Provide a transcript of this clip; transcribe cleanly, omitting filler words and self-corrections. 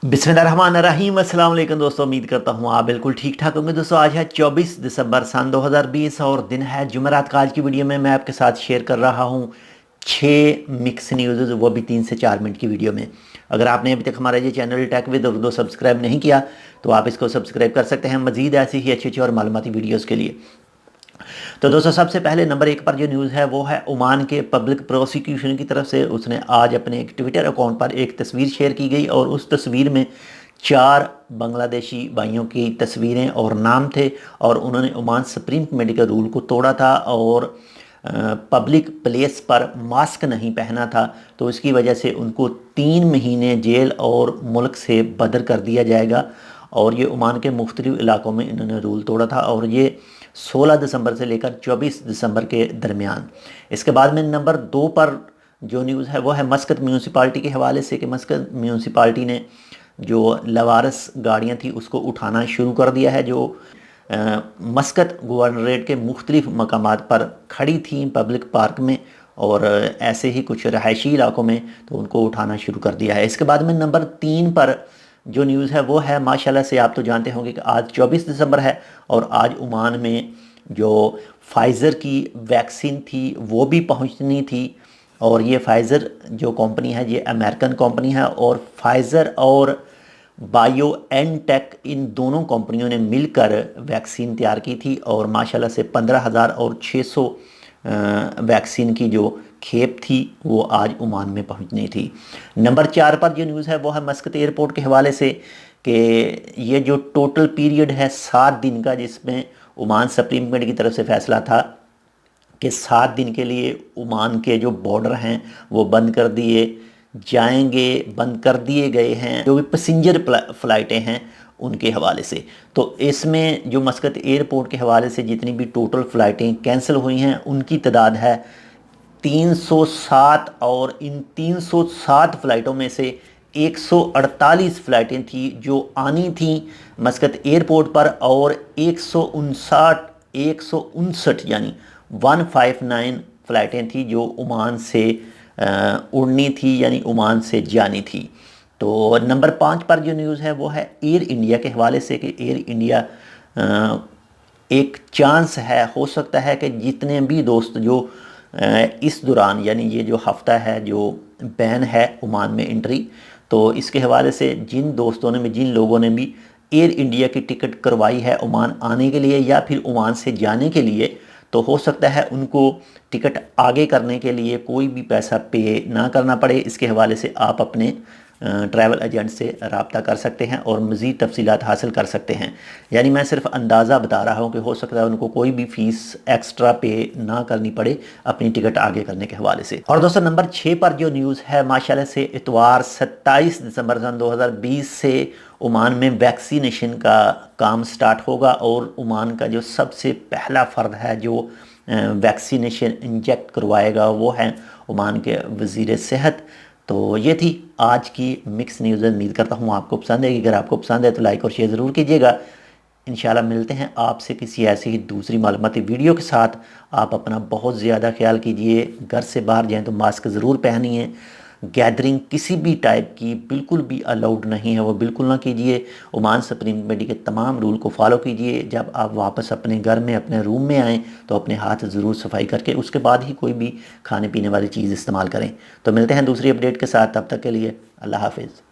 बिस्मिल्लाहिर्रहमानिर्रहीम। अस्सलाम वालेकुम दोस्तों, उम्मीद करता हूँ आप बिल्कुल ठीक ठाक होंगे। दोस्तों आज है 24 दिसंबर सन 2020 और दिन है जुमेरात का। आज की वीडियो में मैं आपके साथ शेयर कर रहा हूँ 6 मिक्स न्यूज़, वो भी 3 से 4 मिनट की वीडियो में। अगर आपने अभी तक हमारा ये channel tech with Urdu subscribe नहीं किया तो आप इसको सब्सक्राइब कर सकते हैं मज़ीद ऐसी ही अच्छी अच्छी और मालूमाती वीडियोज़ के लिए। तो दोस्तों सबसे पहले नंबर 1 पर जो न्यूज़ है वो है ओमान के पब्लिक प्रोसिक्यूशन की तरफ से उसने आज अपने एक ट्विटर अकाउंट पर एक तस्वीर शेयर की गई और उस तस्वीर में 4 बांग्लादेशी भाइयों की तस्वीरें और नाम थे और उन्होंने ओमान सुप्रीम कमेटी के रूल को तोड़ा था और पब्लिक प्लेस पर मास्क नहीं पहना था, तो इसकी वजह से उनको 3 महीने जेल और मुल्क से बदर कर दिया जाएगा। और ये ओमान के मुख्तलिफ इलाकों में इन्होंने रूल तोड़ा था और ये 16 दिसंबर से लेकर 24 दिसंबर के दरमियान। इसके बाद में नंबर 2 पर जो न्यूज़ है वो है मस्कत म्यूनसिपाल्टी के हवाले से कि मस्कत म्यूनसिपाल्टी ने जो लवारस गाड़ियाँ थी उसको उठाना शुरू कर दिया है, जो मस्कत गवर्नरेट के मुख्तलिफ मकामात पर खड़ी थी पब्लिक पार्क में और ऐसे ही कुछ रहायशी इलाकों में, तो उनको उठाना शुरू कर दिया है। इसके बाद में नंबर 3 पर जो न्यूज़ है वो है, माशाल्लाह से आप तो जानते होंगे कि आज 24 दिसंबर है और आज ओमान में जो फाइज़र की वैक्सीन थी वो भी पहुंचनी थी। और ये फाइज़र जो कंपनी है ये अमेरिकन कंपनी है और फाइज़र और बायो एन टेक इन दोनों कंपनियों ने मिलकर वैक्सीन तैयार की थी और माशाल्लाह से 15,000 और 600 वैक्सीन की जो खेप थी वो आज ओमान में पहुंचनी थी। नंबर 4 पर जो न्यूज़ है वो है मस्कत एयरपोर्ट के हवाले से कि ये जो टोटल पीरियड है 7 दिन का, जिसमें ओमान सुप्रीम कोर्ट की तरफ से फैसला था कि 7 दिन के लिए ओमान के जो बॉर्डर हैं वो बंद कर दिए जाएंगे, बंद कर दिए गए हैं जो भी पैसेंजर फ़्लाइटें हैं उनके हवाले से। तो इसमें जो मस्कत एयरपोर्ट के हवाले से जितनी भी टोटल फ़्लाइटें कैंसिल हुई हैं उनकी तादाद है 307 और इन 307 फ़्लाइटों में से 148 फ़्लाइटें थी जो आनी थी मस्कत एयरपोर्ट पर और 159 यानी 159 फ़्लाइटें थी जो ओमान से उड़नी थी यानी ओमान से जानी थी। तो नंबर 5 पर जो न्यूज़ है वो है एयर इंडिया के हवाले से कि एयर इंडिया एक चांस है, हो सकता है कि जितने भी दोस्त जो इस दौरान यानी ये जो हफ्ता है जो बैन है ओमान में एंट्री, तो इसके हवाले से जिन दोस्तों ने जिन लोगों ने भी एयर इंडिया की टिकट करवाई है ओमान आने के लिए या फिर ओमान से जाने के लिए, तो हो सकता है उनको टिकट आगे करने के लिए कोई भी पैसा पे ना करना पड़े। इसके हवाले से आप अपने ट्रैवल एजेंट से रब्ता कर सकते हैं और मज़ीद तफसीलात हासिल कर सकते हैं। यानी मैं सिर्फ अंदाज़ा बता रहा हूँ कि हो सकता है उनको कोई भी फ़ीस एक्स्ट्रा पे ना करनी पड़े अपनी टिकट आगे करने के हवाले से। और दोस्तों नंबर 6 पर जो न्यूज़ है, माशाल्लाह से इतवार 27 दिसंबर सन 2020 से ओमान में वैक्सीनेशन का काम स्टार्ट होगा और ओमान का जो सबसे पहला फ़र्द है जो वैक्सीनेशन इंजेक्ट करवाएगा वो है ओमान के वज़ीर सेहत। तो ये थी आज की मिक्स न्यूज़। उम्मीद करता हूँ आपको पसंद है। अगर आपको पसंद है तो लाइक और शेयर ज़रूर कीजिएगा। इंशाल्लाह मिलते हैं आपसे किसी ऐसी ही दूसरी मालूमाती वीडियो के साथ। आप अपना बहुत ज़्यादा ख्याल कीजिए, घर से बाहर जाएँ तो मास्क ज़रूर पहनिए। गैदरिंग किसी भी टाइप की बिल्कुल भी अलाउड नहीं है, वो बिल्कुल ना कीजिए। ओमान सुप्रीम कमेटी के तमाम रूल को फॉलो कीजिए। जब आप वापस अपने घर में अपने रूम में आएँ तो अपने हाथ ज़रूर सफाई करके उसके बाद ही कोई भी खाने पीने वाली चीज़ इस्तेमाल करें। तो मिलते हैं दूसरी अपडेट के साथ, तब तक के लिए अल्लाह हाफिज़।